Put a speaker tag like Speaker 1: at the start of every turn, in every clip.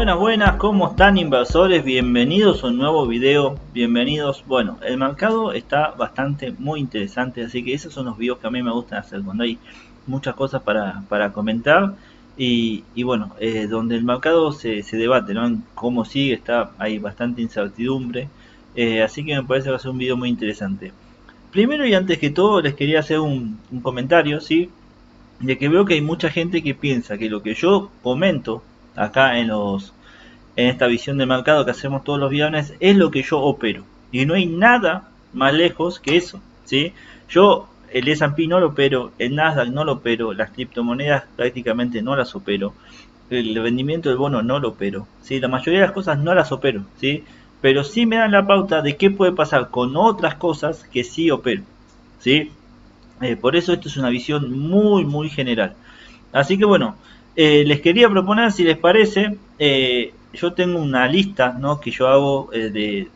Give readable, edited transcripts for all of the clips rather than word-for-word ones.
Speaker 1: Buenas, buenas, ¿cómo están inversores? Bienvenidos a un nuevo video, bienvenidos. Bueno, el mercado está bastante muy interesante, así que esos son los videos que a mí me gustan hacer, cuando hay muchas cosas para comentar y bueno, donde el mercado se debate, ¿no? En cómo sigue, hay bastante incertidumbre, así que me parece que va a ser un video muy interesante. Primero y antes que todo les quería hacer un comentario, ¿sí? De que veo que hay mucha gente que piensa que lo que yo comento acá en esta visión de mercado que hacemos todos los viernes es lo que yo opero. Y no hay nada más lejos que eso, ¿sí? Yo el S&P no lo opero, el Nasdaq no lo opero, las criptomonedas prácticamente no las opero, el rendimiento del bono no lo opero, ¿sí? La mayoría de las cosas no las opero, ¿sí? Pero sí me dan la pauta de qué puede pasar con otras cosas que sí opero, ¿sí? Por eso esto es una visión muy general. Así que bueno, les quería proponer, si les parece, yo tengo una lista, ¿no? Que yo hago de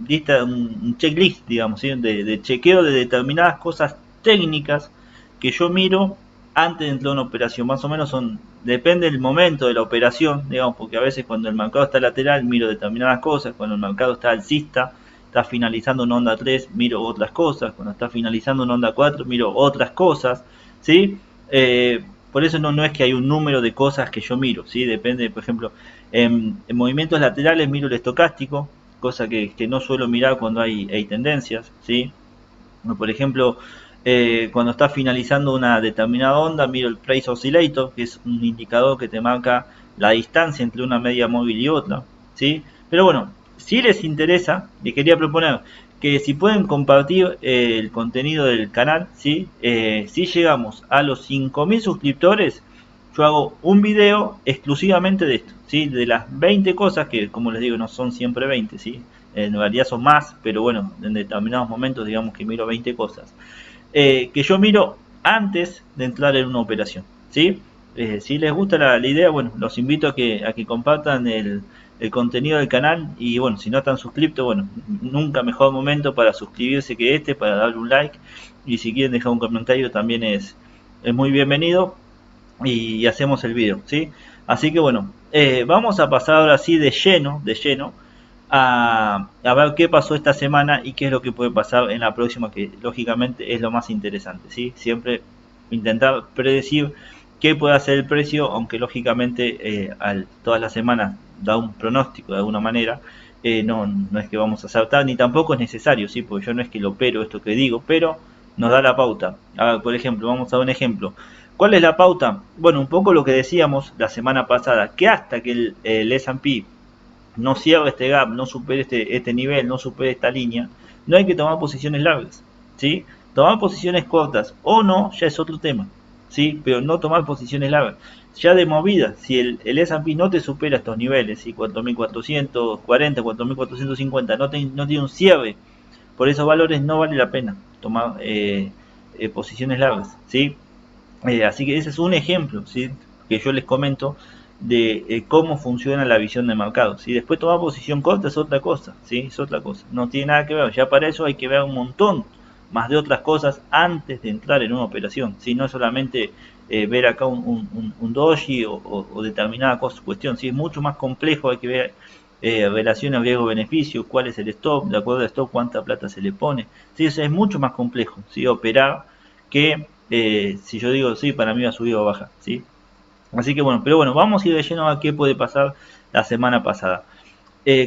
Speaker 1: lista, un checklist, digamos, ¿sí? De chequeo de determinadas cosas técnicas que yo miro antes de entrar a una operación. Más o menos depende del momento de la operación, digamos, porque a veces cuando el mercado está lateral miro determinadas cosas, cuando el mercado está alcista, está finalizando en onda 3, miro otras cosas, cuando está finalizando en onda 4, miro otras cosas, ¿sí? Por eso no es que hay un número de cosas que yo miro, ¿sí? Depende, por ejemplo, en movimientos laterales miro el estocástico, cosa que no suelo mirar cuando hay tendencias, ¿sí? Por ejemplo, cuando está finalizando una determinada onda, miro el Price Oscillator, que es un indicador que te marca la distancia entre una media móvil y otra, ¿sí? Pero bueno, si les interesa, les quería proponer que si pueden compartir el contenido del canal, ¿sí? Si llegamos a los 5000 suscriptores, yo hago un video exclusivamente de esto, ¿sí? De las 20 cosas, que como les digo no son siempre 20, ¿sí? En realidad son más, pero bueno, en determinados momentos digamos que miro 20 cosas. Que yo miro antes de entrar en una operación, ¿sí? Si les gusta la idea, bueno, los invito a que compartan el contenido del canal y bueno, si no están suscriptos, bueno, nunca mejor momento para suscribirse que este, para darle un like y si quieren dejar un comentario también es muy bienvenido y hacemos el video, ¿sí? Así que bueno, vamos a pasar ahora sí de lleno a ver qué pasó esta semana y qué es lo que puede pasar en la próxima, que lógicamente es lo más interesante, ¿sí? Siempre intentar predecir qué puede hacer el precio, aunque lógicamente todas las semanas da un pronóstico de alguna manera, no es que vamos a acertar, ni tampoco es necesario, ¿sí? Porque yo no es que lo opero esto que digo, pero nos da la pauta. A ver, por ejemplo, vamos a dar un ejemplo. ¿Cuál es la pauta? Bueno, un poco lo que decíamos la semana pasada, que hasta que el S&P no cierre este gap, no supere este nivel, no supere esta línea, no hay que tomar posiciones largas, ¿sí? Tomar posiciones cortas o no, ya es otro tema, ¿sí? Pero no tomar posiciones largas. Ya de movida, si el S&P no te supera estos niveles, ¿sí? 4440, 4450, no tiene un cierre por esos valores, no vale la pena tomar posiciones largas, ¿sí? Así que ese es un ejemplo, ¿sí? Que yo les comento de cómo funciona la visión de mercado. Si después tomar posición corta es otra cosa, ¿sí? Es otra cosa. No tiene nada que ver. Ya para eso hay que ver un montón más de otras cosas antes de entrar en una operación. ¿Sí? No es solamente ver acá un doji o determinada cuestión. ¿Sí? Es mucho más complejo. Hay que ver relaciones riesgo-beneficio, cuál es el stop, de acuerdo al stop cuánta plata se le pone. ¿Sí? Eso es mucho más complejo, ¿sí? Operar que si yo digo sí, para mí va a subir o baja, ¿sí? Así que bueno, pero bueno, vamos a ir de lleno a qué puede pasar la semana pasada.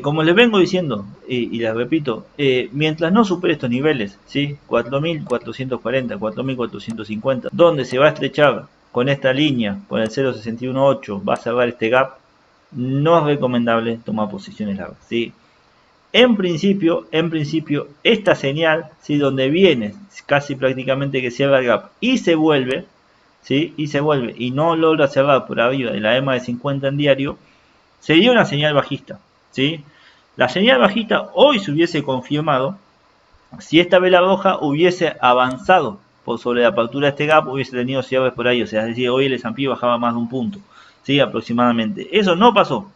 Speaker 1: Como les vengo diciendo, y les repito, mientras no supere estos niveles, ¿sí? 4440, 4450, donde se va a estrechar con esta línea, con el 0.618, va a cerrar este gap, no es recomendable tomar posiciones largas, ¿sí? En principio, esta señal, ¿sí? Donde viene casi prácticamente que cierra el gap y se vuelve, ¿sí? Y se vuelve y no logra cerrar por arriba de la EMA de 50 en diario, sería una señal bajista, ¿sí? La señal bajista hoy se hubiese confirmado si esta vela roja hubiese avanzado por sobre la apertura de este gap, hubiese tenido cierres por ahí, o sea, es decir, hoy el S&P bajaba más de un punto, ¿sí? Aproximadamente. Eso no pasó.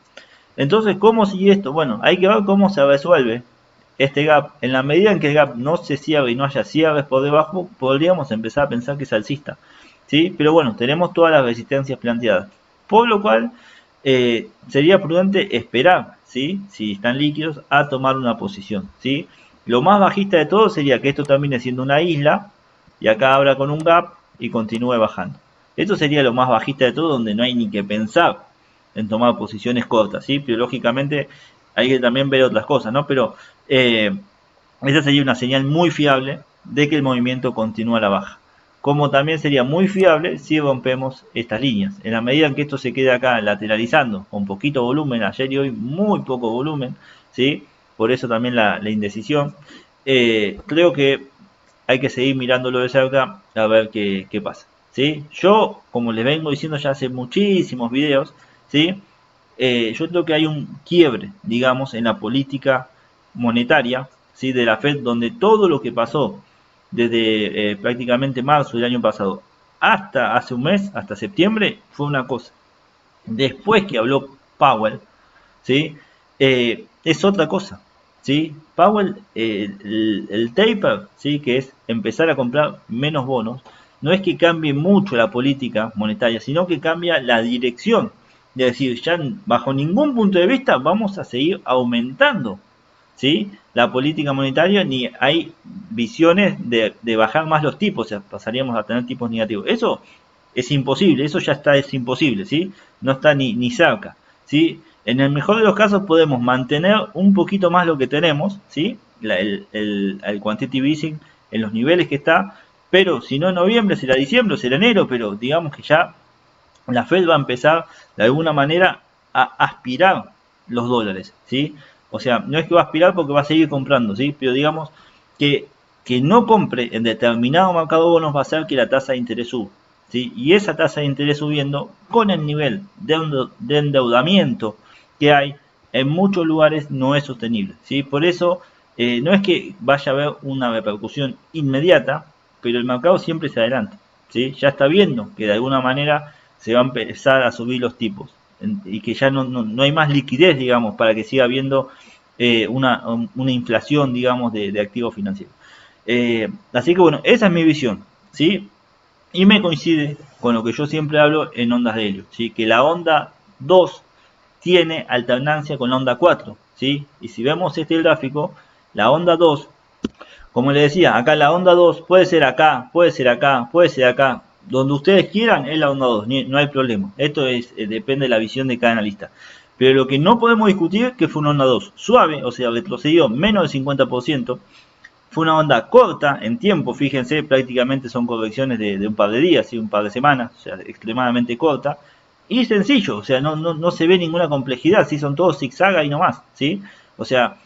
Speaker 1: Entonces, ¿cómo sigue esto? Bueno, hay que ver cómo se resuelve este gap. En la medida en que el gap no se cierre y no haya cierres por debajo, podríamos empezar a pensar que es alcista, ¿sí? Pero bueno, tenemos todas las resistencias planteadas. Por lo cual, sería prudente esperar, ¿sí? Si están líquidos, a tomar una posición, ¿sí? Lo más bajista de todo sería que esto termine siendo una isla y acá abra con un gap y continúe bajando. Esto sería lo más bajista de todo, donde no hay ni que pensar en tomar posiciones cortas, ¿sí? Pero lógicamente hay que también ver otras cosas, ¿no? Pero esa sería una señal muy fiable de que el movimiento continúa a la baja. Como también sería muy fiable si rompemos estas líneas. En la medida en que esto se quede acá lateralizando con poquito volumen, ayer y hoy muy poco volumen, ¿sí? Por eso también la indecisión. Creo que hay que seguir mirándolo de cerca a ver qué pasa, ¿sí? Yo, como les vengo diciendo ya hace muchísimos videos, ¿sí? Yo creo que hay un quiebre, digamos, en la política monetaria, ¿sí? De la Fed, donde todo lo que pasó desde prácticamente marzo del año pasado hasta hace un mes, hasta septiembre, fue una cosa. Después que habló Powell, ¿sí? Es otra cosa, ¿sí? Powell, el taper, ¿sí? Que es empezar a comprar menos bonos, no es que cambie mucho la política monetaria, sino que cambia la dirección. Es decir, ya bajo ningún punto de vista vamos a seguir aumentando, ¿sí? La política monetaria, ni hay visiones de bajar más los tipos, o sea, pasaríamos a tener tipos negativos. Eso es imposible, eso ya está, es imposible, ¿sí? No está ni cerca, ¿sí? En el mejor de los casos podemos mantener un poquito más lo que tenemos, ¿sí? El quantitative easing en los niveles que está, pero si no en noviembre, será diciembre, será enero, pero digamos que ya la Fed va a empezar de alguna manera a aspirar los dólares, ¿sí? O sea, no es que va a aspirar porque va a seguir comprando, ¿sí? Pero digamos que, que no compre en determinado mercado de bonos va a hacer que la tasa de interés suba, ¿sí? Y esa tasa de interés subiendo con el nivel de endeudamiento que hay en muchos lugares no es sostenible, ¿sí? Por eso no es que vaya a haber una repercusión inmediata, pero el mercado siempre se adelanta, ¿sí? Ya está viendo que de alguna manera se va a empezar a subir los tipos y que ya no hay más liquidez, digamos, para que siga habiendo una inflación, digamos, de activos financieros. Así que bueno, esa es mi visión, ¿sí? Y me coincide con lo que yo siempre hablo en ondas de helio, ¿sí? Que la onda 2 tiene alternancia con la onda 4, ¿sí? Y si vemos este gráfico, la onda 2, como les decía, acá la onda 2 puede ser acá, puede ser acá, puede ser acá. Donde ustedes quieran es la onda 2, no hay problema. Esto depende de la visión de cada analista. Pero lo que no podemos discutir es que fue una onda 2 suave, o sea, retrocedió menos del 50%. Fue una onda corta en tiempo, fíjense, prácticamente son correcciones de un par de días, ¿sí? Un par de semanas, o sea, extremadamente corta. Y sencillo, o sea, no se ve ninguna complejidad, ¿sí? Son todos zigzag y no más, ¿sí? O sea,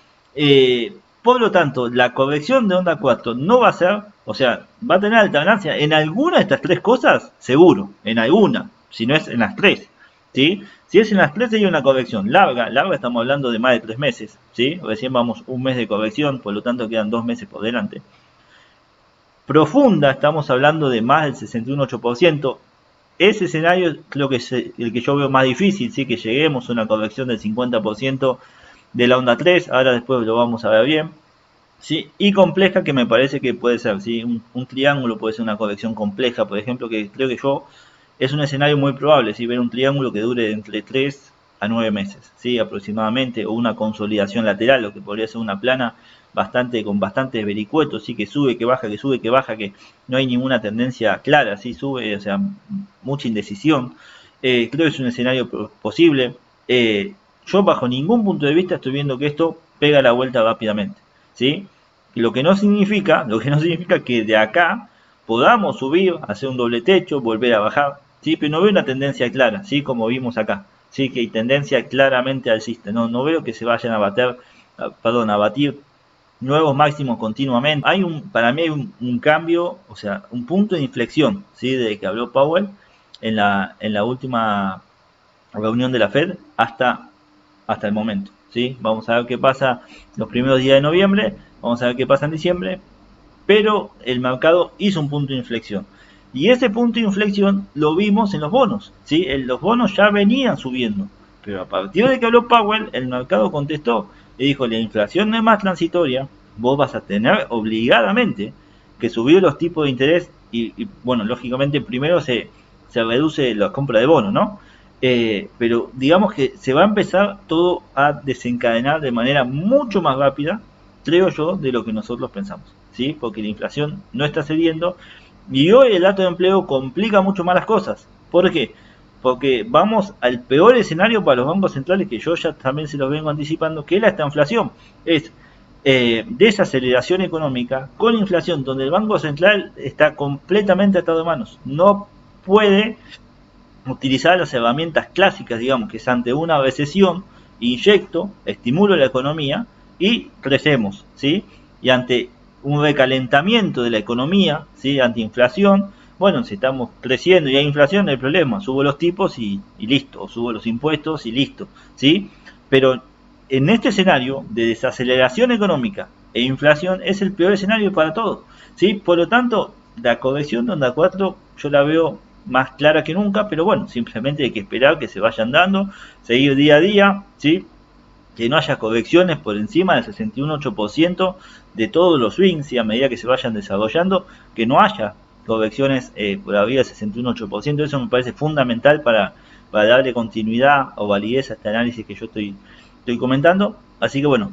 Speaker 1: por lo tanto, la corrección de onda 4 no va a ser, o sea, va a tener alternancia en alguna de estas tres cosas, seguro, en alguna, si no es en las tres, ¿sí? Si es en las tres sería una corrección larga, estamos hablando de más de 3 meses, ¿sí? Recién vamos un mes de corrección, por lo tanto quedan 2 meses por delante. Profunda, estamos hablando de más del 61,8%. Ese escenario creo que es el que yo veo más difícil, ¿sí? Que lleguemos a una corrección del 50% de la onda 3, ahora después lo vamos a ver bien. ¿Sí? Y compleja, que me parece que puede ser, ¿sí? Un triángulo puede ser una corrección compleja, por ejemplo, que creo que yo es un escenario muy probable, ¿sí? Ver un triángulo que dure entre 3 a 9 meses, ¿sí? Aproximadamente, o una consolidación lateral, lo que podría ser una plana con bastantes vericuetos, ¿sí? Que sube, que baja, que sube, que baja, que no hay ninguna tendencia clara, ¿sí? Sube, o sea, mucha indecisión. Creo que es un escenario posible. Yo bajo ningún punto de vista estoy viendo que esto pega la vuelta rápidamente, ¿sí? Lo que no significa que de acá podamos subir, hacer un doble techo, volver a bajar, ¿sí? Pero no veo una tendencia clara, ¿sí? Como vimos acá, ¿sí? Que hay tendencia claramente alcista, no veo que se vayan a batir nuevos máximos continuamente. Para mí hay un cambio, o sea, un punto de inflexión, ¿sí? Desde que habló Powell en la última reunión de la Fed hasta el momento, ¿sí? Vamos a ver qué pasa los primeros días de noviembre, vamos a ver qué pasa en diciembre, pero el mercado hizo un punto de inflexión. Y ese punto de inflexión lo vimos en los bonos, ¿sí? Los bonos ya venían subiendo, pero a partir de que habló Powell, el mercado contestó y dijo, la inflación no es más transitoria, vos vas a tener obligadamente que subir los tipos de interés y bueno, lógicamente primero se reduce la compra de bonos, ¿no? pero digamos que se va a empezar todo a desencadenar de manera mucho más rápida, creo yo, de lo que nosotros pensamos, ¿sí? Porque la inflación no está cediendo y hoy el dato de empleo complica mucho más las cosas. ¿Por qué? Porque vamos al peor escenario para los bancos centrales, que yo ya también se los vengo anticipando, que es la inflación. Es desaceleración económica con inflación, donde el Banco Central está completamente atado de manos. No puede utilizar las herramientas clásicas, digamos, que es ante una recesión, inyecto, estimulo la economía y crecemos, ¿sí? Y ante un recalentamiento de la economía, ¿sí? Ante inflación, bueno, si estamos creciendo y hay inflación, no hay problema, subo los tipos y listo, o subo los impuestos y listo, ¿sí? Pero en este escenario de desaceleración económica e inflación es el peor escenario para todos, ¿sí? Por lo tanto, la corrección de onda 4 yo la veo más clara que nunca, pero bueno, simplemente hay que esperar que se vayan dando, seguir día a día, ¿sí? Que no haya correcciones por encima del 61,8% de todos los swings, y a medida que se vayan desarrollando, que no haya correcciones por arriba del 61,8%, eso me parece fundamental para darle continuidad o validez a este análisis que yo estoy comentando. Así que bueno,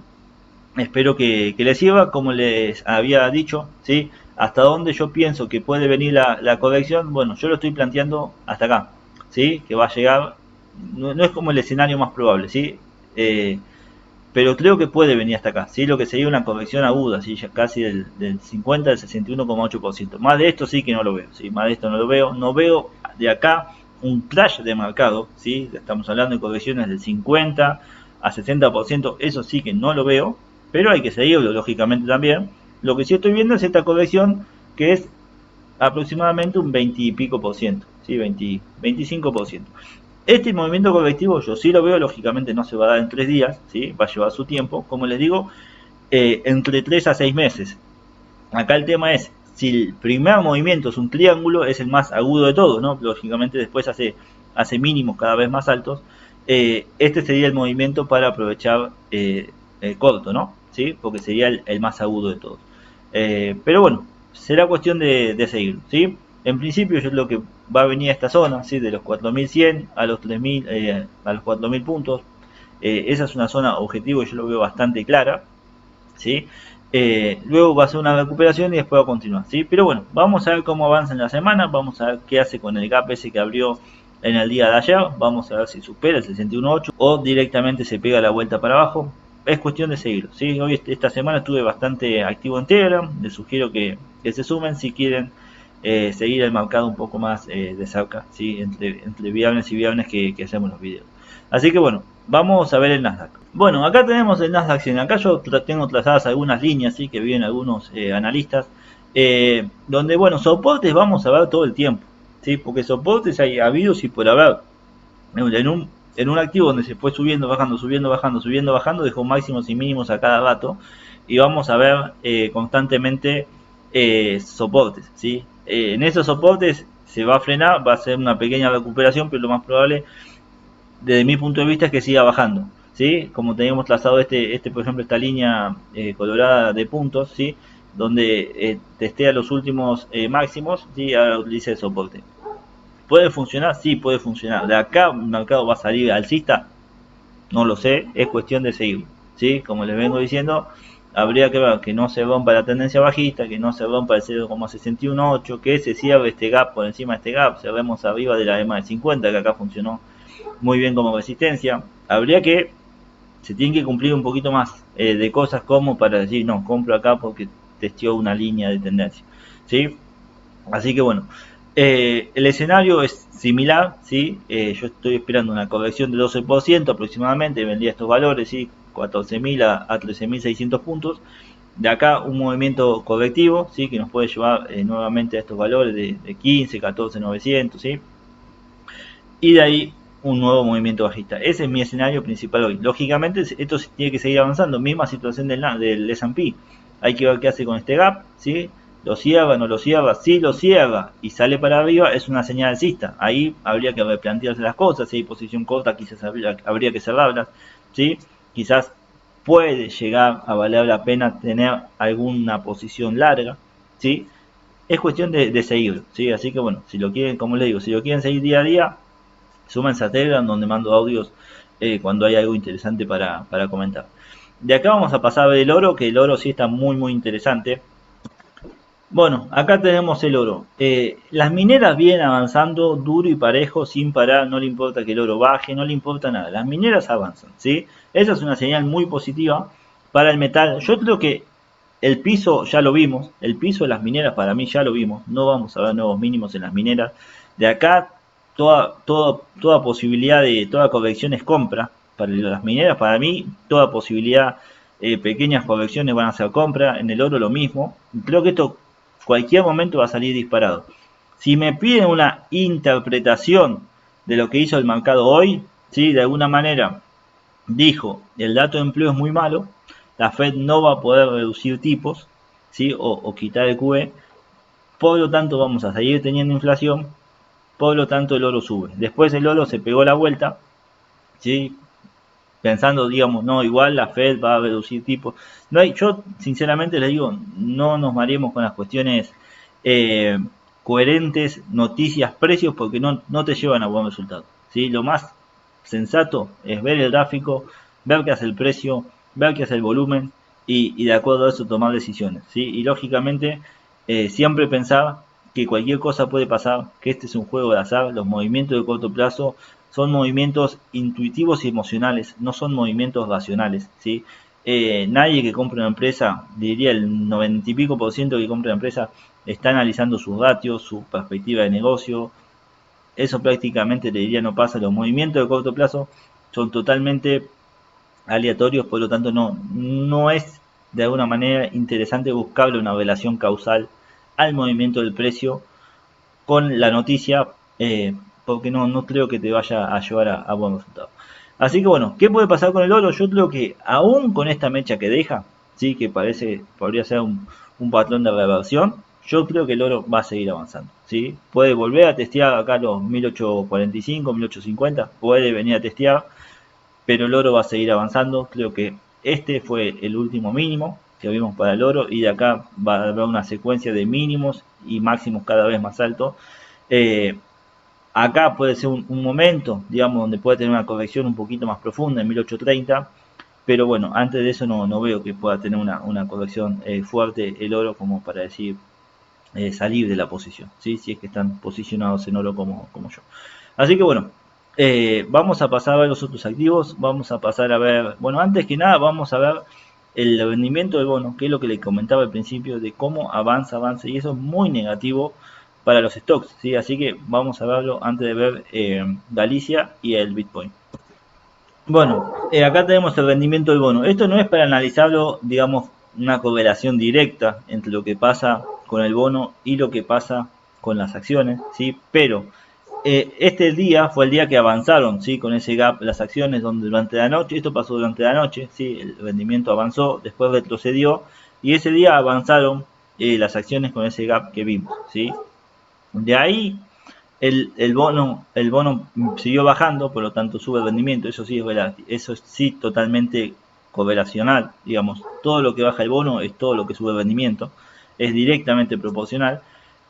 Speaker 1: espero que les sirva, como les había dicho, ¿sí? Hasta dónde yo pienso que puede venir la corrección, bueno, yo lo estoy planteando hasta acá, ¿sí? Que va a llegar, no es como el escenario más probable, ¿sí? Pero creo que puede venir hasta acá, ¿sí? Lo que sería una corrección aguda, ¿sí? Ya casi del 50 al 61,8%. Más de esto sí que no lo veo, ¿sí? Más de esto no lo veo. No veo de acá un crash de mercado, ¿sí? Estamos hablando de correcciones del 50 a 60%, eso sí que no lo veo, pero hay que seguirlo, lógicamente también. Lo que sí estoy viendo es esta corrección que es aproximadamente un 20 y pico por ciento, ¿sí? 20, 25%. Este movimiento correctivo yo sí lo veo, lógicamente no se va a dar en 3 días, ¿sí? Va a llevar su tiempo, como les digo, entre 3 a 6 meses. Acá el tema es, si el primer movimiento es un triángulo, es el más agudo de todos, ¿no? Lógicamente después hace mínimos cada vez más altos. Este sería el movimiento para aprovechar el corto, ¿no? ¿Sí? Porque sería el más agudo de todos. Pero bueno, será cuestión de seguir, ¿sí? En principio yo lo que va a venir a esta zona, ¿sí? De los 4100 a los 3000, a los 4000 puntos. Esa es una zona objetivo y yo lo veo bastante clara, ¿sí? Luego va a ser una recuperación y después va a continuar, ¿sí? Pero bueno, vamos a ver cómo avanza en la semana, vamos a ver qué hace con el gap ese que abrió en el día de ayer, vamos a ver si supera el 61.8 o directamente se pega la vuelta para abajo. Es cuestión de seguirlo, ¿sí? Hoy, esta semana estuve bastante activo en Telegram, les sugiero que se sumen si quieren seguir el mercado un poco más de cerca, ¿sí? Entre viernes y viernes que hacemos los videos. Así que bueno, vamos a ver el Nasdaq. Bueno, acá tenemos el Nasdaq 100. Acá yo tengo trazadas algunas líneas, ¿sí? Que vienen algunos analistas, donde, bueno, soportes vamos a ver todo el tiempo, ¿sí? Porque soportes hay habidos y por haber. En un activo donde se fue subiendo, bajando, subiendo, bajando, subiendo, bajando, dejó máximos y mínimos a cada rato, y vamos a ver constantemente soportes, ¿sí? En esos soportes se va a frenar, va a ser una pequeña recuperación, pero lo más probable, desde mi punto de vista, es que siga bajando, ¿sí? Como teníamos trazado por ejemplo, esta línea colorada de puntos, ¿sí? Donde testea los últimos máximos, ¿sí? Ahora utiliza el soporte. ¿Puede funcionar? Sí, puede funcionar. ¿De acá el mercado va a salir alcista? No lo sé, es cuestión de seguir, ¿sí? Como les vengo diciendo, habría que ver que no se rompa la tendencia bajista, que no se rompa el 0,618, que se cierre este gap por encima de este gap, cerremos arriba de la EMA de 50, que acá funcionó muy bien como resistencia. Se tienen que cumplir un poquito más de cosas como para decir, no, compro acá porque testeó una línea de tendencia, ¿sí? Así que bueno, el escenario es similar, ¿sí? Yo estoy esperando una corrección de 12% aproximadamente, vendría estos valores, ¿sí? 14.000 a 13.600 puntos. De acá un movimiento correctivo, ¿sí? Que nos puede llevar nuevamente a estos valores de 15, 14, 900, ¿sí? Y de ahí un nuevo movimiento bajista. Ese es mi escenario principal hoy. Lógicamente esto tiene que seguir avanzando, misma situación del S&P. Hay que ver qué hace con este gap, ¿sí? Lo cierra, no lo cierra. Si lo cierra y sale para arriba, es una señal alcista. Ahí habría que replantearse las cosas. Si hay posición corta, quizás habría que cerrarlas, ¿sí? Quizás puede llegar a valer la pena tener alguna posición larga, ¿sí? Es cuestión de seguir, ¿sí? Así que bueno, si lo quieren, como les digo, si lo quieren seguir día a día, súmense a Telegram donde mando audios cuando hay algo interesante para comentar. De acá vamos a pasar a ver el oro, que el oro sí está muy interesante. Bueno, acá tenemos el oro. Las mineras vienen avanzando duro y parejo, sin parar, no le importa que el oro baje, no le importa nada. Las mineras avanzan, ¿sí? Esa es una señal muy positiva para el metal. Yo creo que el piso ya lo vimos, el piso de las mineras para mí ya lo vimos, no vamos a ver nuevos mínimos en las mineras. De acá toda posibilidad de toda corrección es compra. Para las mineras, para mí, toda posibilidad, pequeñas correcciones van a ser compra. En el oro lo mismo. Creo que esto cualquier momento va a salir disparado. Si me piden una interpretación de lo que hizo el mercado hoy, ¿sí? De alguna manera dijo, el dato de empleo es muy malo, la Fed no va a poder reducir tipos, ¿sí? o quitar el QE, por lo tanto vamos a seguir teniendo inflación, por lo tanto el oro sube. Después el oro se pegó la vuelta, ¿sí? Pensando, digamos, no, igual la Fed va a reducir tipos. No hay, yo sinceramente les digo, no nos mareemos con las cuestiones eh, coherentes, noticias, precios, porque no te llevan a buen resultado. ¿Sí? Lo más sensato es ver el gráfico, ver qué hace el precio, ver qué hace el volumen y de acuerdo a eso tomar decisiones. ¿Sí? Y lógicamente siempre pensar que cualquier cosa puede pasar, que este es un juego de azar, los movimientos de corto plazo son movimientos intuitivos y emocionales, no son movimientos racionales, ¿sí? Nadie que compre una empresa, diría el 90 y pico % que compra una empresa, está analizando sus ratios, su perspectiva de negocio. Eso prácticamente le diría no pasa. Los movimientos de corto plazo son totalmente aleatorios, por lo tanto no es de alguna manera interesante buscarle una relación causal al movimiento del precio con la noticia, porque no creo que te vaya a llevar a buen resultado. Así que bueno, ¿qué puede pasar con el oro? Yo creo que aún con esta mecha que deja, sí, que podría ser un patrón de reversión, yo creo que el oro va a seguir avanzando, ¿sí? Puede volver a testear acá los 1845, 1850, puede venir a testear, pero el oro va a seguir avanzando. Creo que este fue el último mínimo que vimos para el oro y de acá va a haber una secuencia de mínimos y máximos cada vez más altos. Eh, Acá puede ser un momento, digamos, donde puede tener una corrección un poquito más profunda en 1830, pero bueno, antes de eso no veo que pueda tener una corrección fuerte el oro como para decir salir de la posición, ¿sí? Si es que están posicionados en oro como yo. Así que bueno, vamos a pasar a ver los otros activos, vamos a pasar a ver, bueno, antes que nada vamos a ver el rendimiento del bono, que es lo que le comentaba al principio de cómo avanza, y eso es muy negativo para los stocks, ¿sí? Así que vamos a verlo antes de ver Galicia y el Bitcoin. Bueno, acá tenemos el rendimiento del bono. Esto no es para analizarlo, digamos, una correlación directa entre lo que pasa con el bono y lo que pasa con las acciones, ¿sí? Pero este día fue el día que avanzaron, ¿sí? Con ese gap las acciones, donde durante la noche, esto pasó durante la noche, ¿sí? El rendimiento avanzó, después retrocedió y ese día avanzaron las acciones con ese gap que vimos, ¿sí? De ahí el bono siguió bajando, por lo tanto sube el rendimiento. Eso sí totalmente correlacional, digamos, todo lo que baja el bono es todo lo que sube el rendimiento, es directamente proporcional.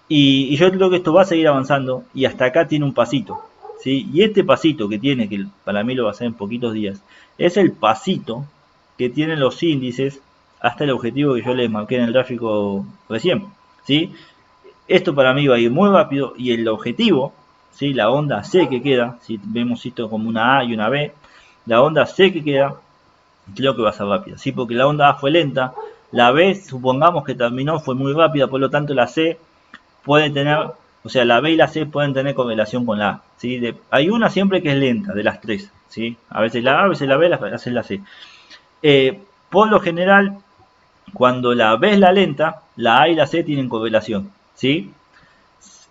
Speaker 1: Y yo creo que esto va a seguir avanzando y hasta acá tiene un pasito, ¿sí? Y este pasito que tiene, que para mí lo va a hacer en poquitos días, es el pasito que tienen los índices hasta el objetivo que yo les marqué en el gráfico recién, ¿sí? Esto para mí va a ir muy rápido y el objetivo, ¿sí? La onda C que queda, si vemos esto como una A y una B, la onda C que queda, creo que va a ser rápida, ¿sí? Porque la onda A fue lenta, la B supongamos que terminó, fue muy rápida, por lo tanto la C puede tener, o sea, la B y la C pueden tener correlación con la A, ¿sí? Hay una siempre que es lenta, de las tres, ¿sí? A veces la A, a veces la B, a veces la C. Por lo general, cuando la B es la lenta, la A y la C tienen correlación, ¿sí?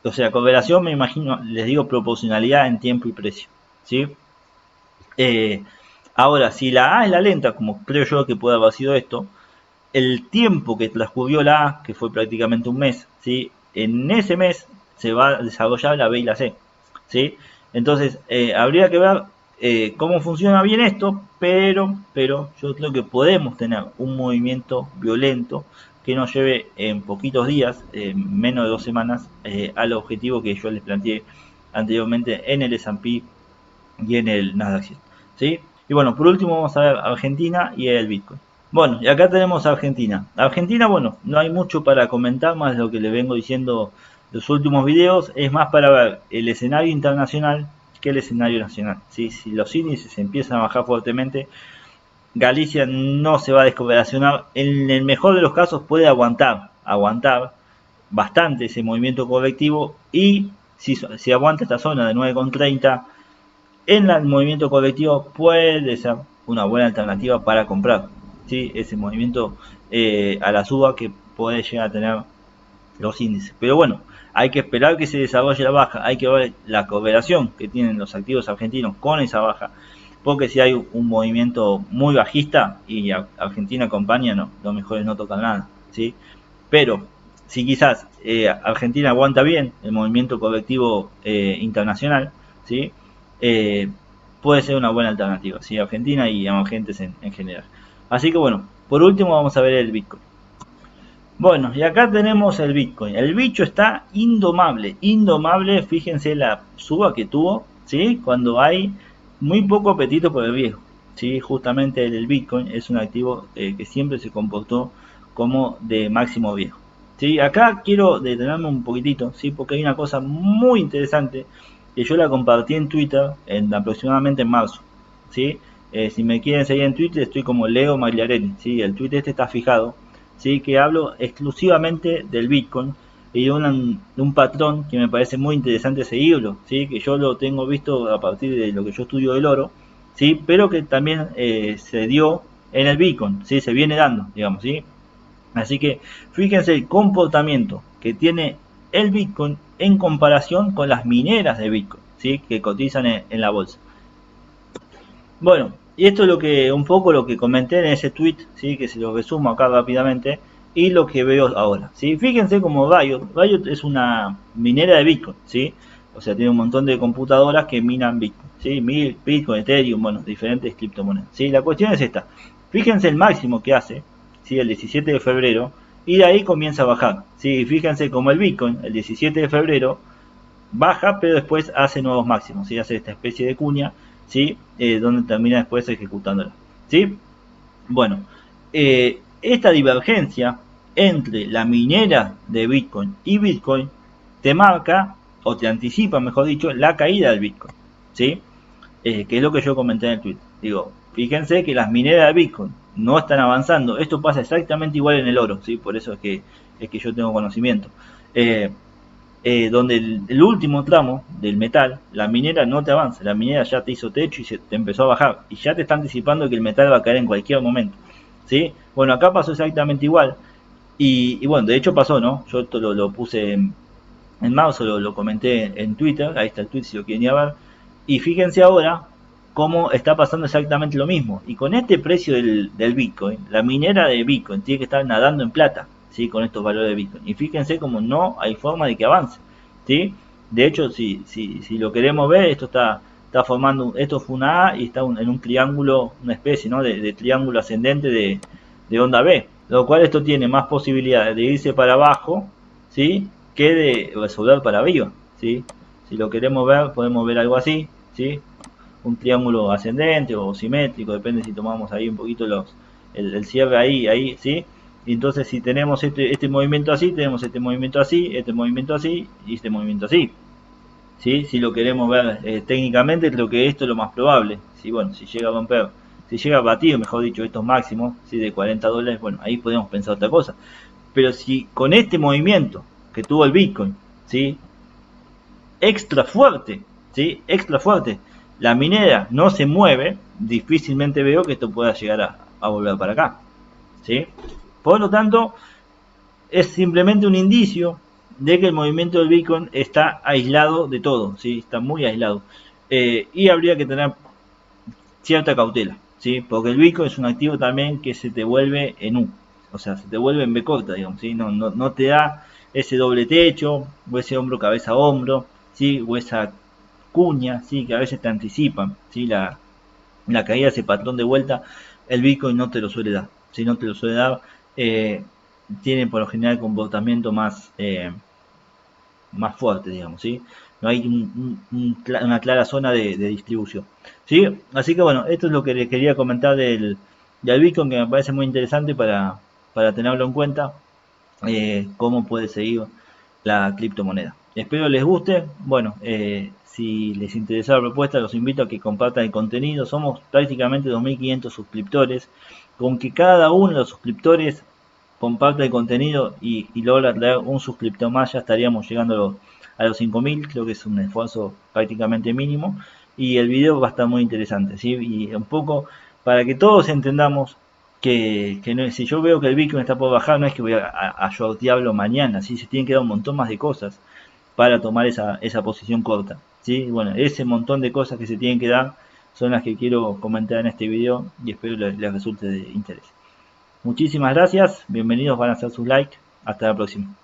Speaker 1: O sea, correlación me imagino, les digo proporcionalidad en tiempo y precio, ¿sí? Eh, Ahora, si la A es la lenta, como creo yo que puede haber sido esto, el tiempo que transcurrió la A, que fue prácticamente un mes, ¿sí? En ese mes se va a desarrollar la B y la C, ¿sí? Entonces, habría que ver cómo funciona bien esto, pero yo creo que podemos tener un movimiento violento que nos lleve en poquitos días, menos de 2 semanas, al objetivo que yo les planteé anteriormente en el S&P y en el Nasdaq 100, ¿sí? Y bueno, por último vamos a ver Argentina y el Bitcoin. Bueno, y acá tenemos Argentina. Argentina, bueno, no hay mucho para comentar más de lo que le vengo diciendo los últimos videos. Es más para ver el escenario internacional que el escenario nacional, ¿sí? Si los índices empiezan a bajar fuertemente, Galicia no se va a descorrelacionar. En el mejor de los casos puede aguantar bastante ese movimiento colectivo, y si aguanta esta zona de 9,30 en el movimiento colectivo, puede ser una buena alternativa para comprar, ¿sí? Ese movimiento a la suba que puede llegar a tener los índices. Pero bueno, hay que esperar que se desarrolle la baja, hay que ver la correlación que tienen los activos argentinos con esa baja, porque si hay un movimiento muy bajista y Argentina acompaña, no, lo mejor es no tocar nada, ¿sí? Pero si quizás Argentina aguanta bien el movimiento colectivo internacional, ¿sí? Eh, puede ser una buena alternativa, ¿sí? Argentina y emergentes en general. Así que bueno, por último vamos a ver el Bitcoin. Bueno, y acá tenemos el Bitcoin. El bicho está indomable, indomable. Fíjense la suba que tuvo, ¿sí? Cuando hay muy poco apetito por el riesgo, ¿sí? Justamente el Bitcoin es un activo que siempre se comportó como de máximo riesgo, ¿sí? Acá quiero detenerme un poquitito, ¿sí? Porque hay una cosa muy interesante que yo la compartí en Twitter aproximadamente en marzo, ¿sí? Si me quieren seguir en Twitter, estoy como Leo Magliarelli, ¿sí? El tweet este está fijado, ¿sí? Que hablo exclusivamente del Bitcoin y de un patrón que me parece muy interesante seguirlo, ¿sí? Que yo lo tengo visto a partir de lo que yo estudio del oro, ¿sí? Pero que también se dio en el Bitcoin, ¿sí? Se viene dando, digamos, ¿sí? Así que fíjense el comportamiento que tiene el Bitcoin en comparación con las mineras de Bitcoin, ¿sí? Que cotizan en la bolsa. Bueno, y esto es lo que un poco lo que comenté en ese tweet, ¿sí? Que se lo resumo acá rápidamente, y lo que veo ahora, ¿sí? Fíjense como Riot es una minera de Bitcoin, ¿sí? O sea, tiene un montón de computadoras que minan Bitcoin, ¿sí? Bitcoin, Ethereum, bueno, diferentes criptomonedas, ¿sí? La cuestión es esta. Fíjense el máximo que hace, ¿sí? El 17 de febrero, y de ahí comienza a bajar, ¿sí? Fíjense como el Bitcoin, el 17 de febrero, baja, pero después hace nuevos máximos, ¿sí? Hace esta especie de cuña, ¿sí? Donde termina después ejecutándola, ¿sí? Bueno, esta divergencia entre la minera de Bitcoin y Bitcoin te marca, o te anticipa, mejor dicho, la caída del Bitcoin, ¿sí? Que es lo que yo comenté en el tweet. Digo, fíjense que las mineras de Bitcoin no están avanzando. Esto pasa exactamente igual en el oro, ¿sí? Por eso es que yo tengo conocimiento. Eh, donde el último tramo del metal, la minera no te avanza, la minera ya te hizo techo y se te empezó a bajar, y ya te está anticipando que el metal va a caer en cualquier momento, ¿sí? Bueno, acá pasó exactamente igual, y bueno, de hecho pasó, ¿no? Yo esto lo puse en marzo, lo comenté en Twitter, ahí está el tweet si lo quieren ir a ver, y fíjense ahora cómo está pasando exactamente lo mismo, y con este precio del Bitcoin, la minera de Bitcoin tiene que estar nadando en plata, ¿sí? Con estos valores de Bitcoin, y fíjense cómo no hay forma de que avance, ¿sí? De hecho, si lo queremos ver, está formando, esto fue una A y está en un triángulo, una especie, ¿no? De triángulo ascendente de onda B, lo cual esto tiene más posibilidades de irse para abajo, ¿sí? Que de resolver para arriba, ¿sí? Si lo queremos ver, podemos ver algo así, ¿sí? Un triángulo ascendente o simétrico, depende si tomamos ahí un poquito el cierre ahí, ¿sí? Y entonces si tenemos este movimiento así, tenemos este movimiento así, este movimiento así y este movimiento así, ¿sí? Si lo queremos ver técnicamente, creo que esto es lo más probable, ¿sí? Bueno, si llega a romper, si llega a batir, mejor dicho, estos máximos, ¿sí? De $40, bueno, ahí podemos pensar otra cosa. Pero si con este movimiento que tuvo el Bitcoin, ¿sí? Extra fuerte, ¿sí? Extra fuerte, la minera no se mueve, difícilmente veo que esto pueda llegar a volver para acá, ¿sí? Por lo tanto, es simplemente un indicio de que el movimiento del Bitcoin está aislado de todo, ¿sí? Está muy aislado. Y habría que tener cierta cautela, ¿sí? Porque el Bitcoin es un activo también que se te vuelve en U, o sea, se te vuelve en B corta, digamos, ¿sí? No te da ese doble techo, o ese hombro cabeza hombro, ¿sí? O esa cuña, ¿sí? Que a veces te anticipan, ¿sí? La caída de ese patrón de vuelta, el Bitcoin no te lo suele dar, ¿sí? No te lo suele dar, tiene por lo general comportamiento más más fuerte, digamos, ¿sí? No hay una clara zona de distribución, ¿sí? Así que bueno, esto es lo que les quería comentar del Bitcoin, que me parece muy interesante para tenerlo en cuenta, cómo puede seguir la criptomoneda. Espero les guste. Bueno, si les interesa la propuesta, los invito a que compartan el contenido. Somos prácticamente 2.500 suscriptores. Con que cada uno de los suscriptores comparta el contenido y logra traer un suscriptor más, ya estaríamos llegando a los 5.000. Creo que es un esfuerzo prácticamente mínimo. Y el video va a estar muy interesante, ¿sí? Y un poco para que todos entendamos que no, si yo veo que el Bitcoin está por bajar, no es que voy a shortearlo mañana, ¿sí? Se tienen que dar un montón más de cosas para tomar esa posición corta, ¿sí? Bueno, ese montón de cosas que se tienen que dar son las que quiero comentar en este video y espero les resulte de interés. Muchísimas gracias, bienvenidos, van a hacer sus likes, hasta la próxima.